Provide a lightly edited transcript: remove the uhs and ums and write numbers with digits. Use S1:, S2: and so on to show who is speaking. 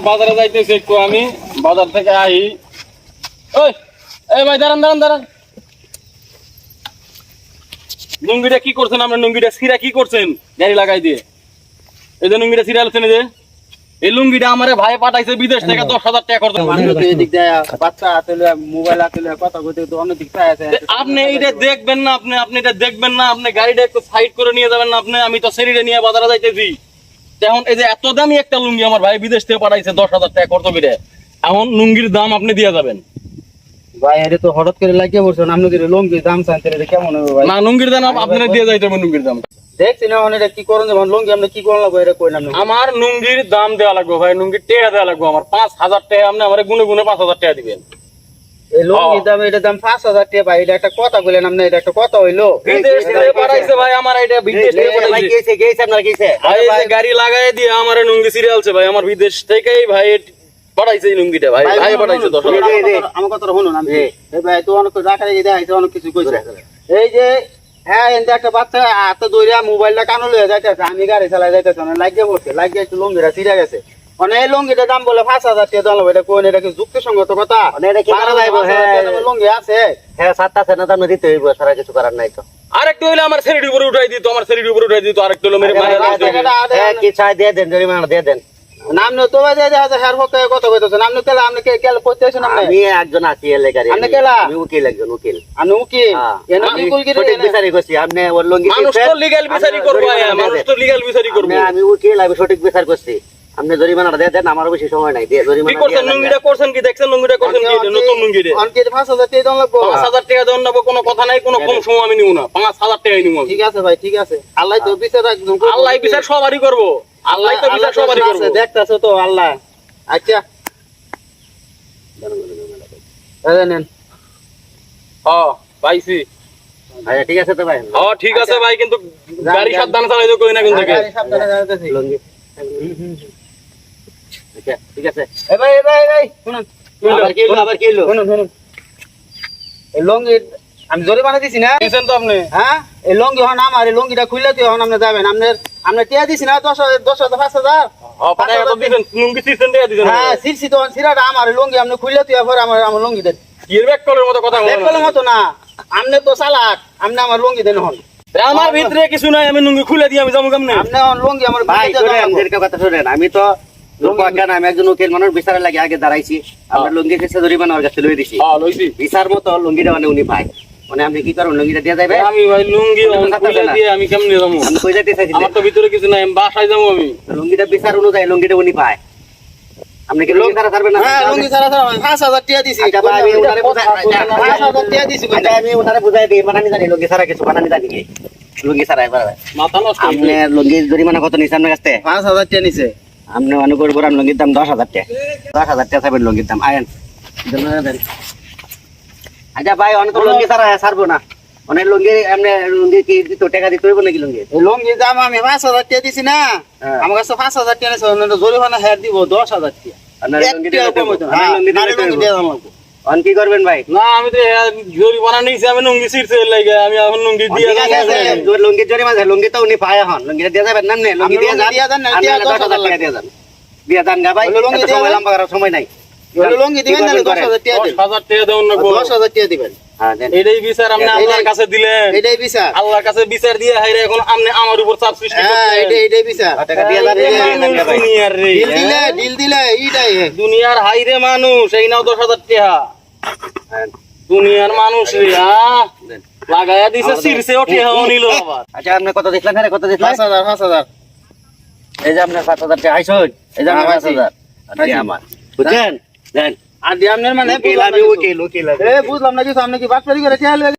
S1: বাজারে যাইতেছি একটু, আমি বাজার থেকে আহি। ওই এই ভাই দাঁড়ান দাঁড়ান দাঁড়ান, লুঙ্গিটা কি করছেন? আপনার লুঙ্গিটা ছিঁড়া কি করছেন গাড়ি লাগাই দিয়ে? এই যে লুঙ্গিটা ছিঁড়া আলছেন, এই যে এই লুঙ্গিটা আমার ভাই পাঠাইছে বিদেশ থেকে 10,000 টাকা খরচ। আপনি এটা দেখবেন না, আপনি এটা দেখবেন না, আপনি গাড়িটা একটু সাইড করে নিয়ে যাবেন না। আপনি আমি তো সেরিটা নিয়ে বাজারে যাইতেছি। এখন এই যে এত দামি একটা লুঙ্গি আমার ভাই বিদেশ থেকে পাঠাইছে 10,000 টাকা খরচ করে, এখন লুঙ্গির দাম আপনি দিয়ে যাবেন
S2: ভাই? এটা তো হঠাৎ করে লাগিয়ে বলছেন আপনি, লুঙ্গির দাম চাইতে কেমন হবে ভাই?
S1: না, লুঙ্গির দাম আপনি দিয়ে যাইতে হবে। লুঙ্গির দাম
S2: দেখছি না, এটা কি করেন লুঙ্গি আপনি কি করেন লাগবে এটা কই না?
S1: আমার লুঙ্গির দাম দেওয়া লাগবে ভাই, লুঙ্গির টাকা দেওয়া লাগবে আমার 5,000 টাকা। আপনি আমার গুনে গুনে 5,000 টাকা দিবেন।
S2: এই লুঙ্গির দাম, এটার দাম 5,000 টাকা ভাই। এটা একটা কথা বলেন আপনি, এটা একটা কথা হইলো?
S1: বিদেশ থেকে পাঠাইছে ভাই আমার, এটা বিদেশ থেকে পাঠাইছে।
S2: গেছে আপনার গেছে
S1: ভাই এই যে গাড়ি লাগাই দিয়ে আমার লুঙ্গি সিরিয়ালছে ভাই, আমার বিদেশ থেকেই ভাই পাঠাইছে এই লুঙ্গিটা। ভাই ভাই পাঠাইছে 10,000 টাকা।
S2: আমার কথা শুনুন, আমি এই ভাই তো অনেক রাখা রেখে দেখাইছে, অনেক কিছু কইছে। এই যে হ্যাঁ, এনতে একটা বাচ্চা হাতে দইরা মোবাইলটা কানো লয়ে যাইতেছে, আমি গাড়ি চালাই যাইতেছে, লাগিয়ে পড়ছে, লাগিয়ে একটু লুঙ্গিটা ছিঁড়ে গেছে। মানে এই লুঙ্গিটার দাম বলে 5,000 টাকা দাম। এটা কোন, এটা কি যুক্তিসঙ্গত কথা? লুঙ্গি আছে, হ্যাঁ 7 আছে না, দাম দিতে হইব, সারা কিছু করার নাই তো।
S1: আরেকটু হইলে আমার শরীরের উপরে উঠাই দিত, আমার শরীরের উপরে উঠাই দিত। আরেকটু হলো মেরে
S2: কি চাই দিয়ে দেন, জরিমানা দিয়ে দেন। নাম তো ভাই দিয়ে আছে, হের পক্ষে কথা কইতেছেন আপনি। কেলা আপনি কেলা করতেছেন? আমি একজন আছি এলে গাড়ি। আপনি কেলা? আমি উকিল, একজন উকিল। আমি উকিল এনে কি কুল করে বিচারি করছি। আপনি ওর লঙ্গি
S1: মানুষ তো লিগ্যাল বিচারি করব, মানুষ তো লিগ্যাল বিচারি করব।
S2: আমি উকিল, আমি সঠিক বিচার করছি। আপনি জরিমানাটা দিয়ে দেন, আমার বেশি সময় নাই। দিয়ে জরিমানা
S1: কি করছেন? লুঙ্গিটা করছেন কি? দেখছেন লুঙ্গিটা করছেন কি? নতুন লুঙ্গি রে
S2: অনকে 5,000 টাকা দাম লাগবে।
S1: 5,000 টাকা দাম নেব, কোনো কথা নাই, কোনো কম সময় আমি নিব না। 5,000 টাকাই নিব।
S2: ঠিক আছে ভাই, ঠিক আছে। আল্লাহ তো বিচার একদম,
S1: আল্লাহ বিচার সবারই করব। আল্লাহ তো বিচার সবারই করব।
S2: দেখতাছো তো আল্লাহ। আচ্ছা নেন।
S1: হ্যাঁ পাইছি।
S2: আচ্ছা ঠিক আছে তো ভাই।
S1: হ্যাঁ ঠিক আছে ভাই, কিন্তু গাড়ি সাবধানে চালাইতে কই না কিন্তু।
S2: গাড়ি সাবধানে চালাতেছি। লঙ্গি আচ্ছা ঠিক আছে। এই ভাই শুনুন, আবার কি হলো? শুনুন এই লঙ্গি আমি জরিমানা দিছি না?
S1: দিছেন তো আপনি?
S2: হ্যাঁ, এই লঙ্গি হন আমার, এই লঙ্গিটা খুললে তো হন আপনি যাবেন। আপনি টিয়া দিছি না 10,000 5,000?
S1: হ্যাঁ 5,000 দিছেন, লুঙ্গি দিছেন টাকা দিছেন।
S2: হ্যাঁ সিরছি তো, সিরাটা আমার লঙ্গি আপনি খুললে তো পরে আমার লঙ্গি দেন।
S1: এর ব্যাক কলের মতো কথা বলেন।
S2: ব্যাক কলের মতো না, আপনি তো চালাক, আপনি আমার লঙ্গি দেন হন।
S1: আমার ভিতরে কিছু নাই, আমি লুঙ্গি খুলে দিয়ে আমি যাবো কেমনে?
S2: আপনি হন লঙ্গি আমার ভাই কথা শুনেন। আমি তো আমি একজন উকিল মানুষ, বিচারের লাগে আগে দাঁড়াইছি। আপনার লুঙ্গি কেসে জরিমানা ওর কাছে লই দিছি।
S1: হ্যাঁ লইছি।
S2: বিচার মতো লুঙ্গিটা মানে উনি পায়। মানে আপনি কি করেন, লুঙ্গিটা দিয়ে যাবে?
S1: আমি ভাই লুঙ্গি খুলে দিয়ে আমি কেমনে যাবো?
S2: আমি কই যাইতে চাইছি?
S1: আমার তো ভিতরে কিছু নাই, আমি বাসায় যাবো। আমি
S2: লুঙ্গিটা বিচার অনুযায়ী লুঙ্গিটা উনি পায়। আপনি কি লুঙ্গি ছাড়া ছাড়বেন না? হ্যাঁ লুঙ্গি ছাড়া ছাড়া 5,000 টাকা দিছি। আচ্ছা ভাই আমি ওনারে বুঝাই 5,000 টাকা দিছি। আমি ওনারে বুঝাই দিই, বানানি জানি লুঙ্গি ছাড়া কিছু বানানি জানি কি? লুঙ্গি ছাড়া একবার
S1: মাথা নষ্ট।
S2: আপনি লুঙ্গি জরিমানা কত নিছেন আপনার কাছে? 5,000 টাকা নিছে। আপনি মনে করবেন লুঙ্গির দাম 10,000 টাকা। 10,000 টাকা চাইবেন লুঙ্গির দাম। আয়েন আচ্ছা ভাই, অনেক লুঙ্গি ছাড়া ছাড়বো না। অনেক লুঙ্গি এমনি লুঙ্গি কি দিত টাকা দিতে হইব নাকি? লুঙ্গি লুঙ্গির দাম আমি 5,000 টাকা দিছি না, আমার কাছে 5,000 টাকা নিছে। জরিমানা হের দিব 10,000 টাকা। অন কি করবেন ভাই?
S1: না আমি তো জরিমানা নিয়েছি, আমি লুঙ্গি ছিঁড়ছে লাগে আমি এখন লুঙ্গি দিয়ে
S2: লুঙ্গি জরিমানা, লুঙ্গি তো উনি পায় এখন। লুঙ্গিটা দিয়ে যাবেন না? লুঙ্গি দিয়ে যান, 10,000 টাকা দিয়ে যান। দিয়ে যান গা ভাই, সময় লম্বা করার সময় নাই। লুঙ্গি দিবেন না? 10,000 টাকা দিবেন।
S1: 10,000 টাকা দেন না?
S2: 10,000 টাকা দিবেন।
S1: এটাই বিচার আপনি আল্লাহর কাছে দিলেন।
S2: এটাই বিচার
S1: আল্লাহর কাছে বিচার দিয়ে হাইরে এখন আপনি আমার উপর চাপ সৃষ্টি করছেন।
S2: এটাই বিচার। টাকা দিয়ে যান।
S1: দুনিয়ার রে
S2: ডিল দিলে এইটাই
S1: দুনিয়ার হাইরে মানুষ, এই নাও 10,000 টাকা। দুনিয়ার মানুষ রে লাগায়া দিছে, ছিড়ছে ওঠে নিল আবার।
S2: আচ্ছা আপনি কত দেখলেন? হ্যাঁ কত দেখলেন? 5,000। এই যে আপনার 5,000 টাকা আইসুন, এই যে 5,000 আমার বুঝছেন? দেন আর দিয়ে আপনার মানে আমি উকিল বুঝলাম না কিছু। আপনি কি বাটপারি করে খেয়াল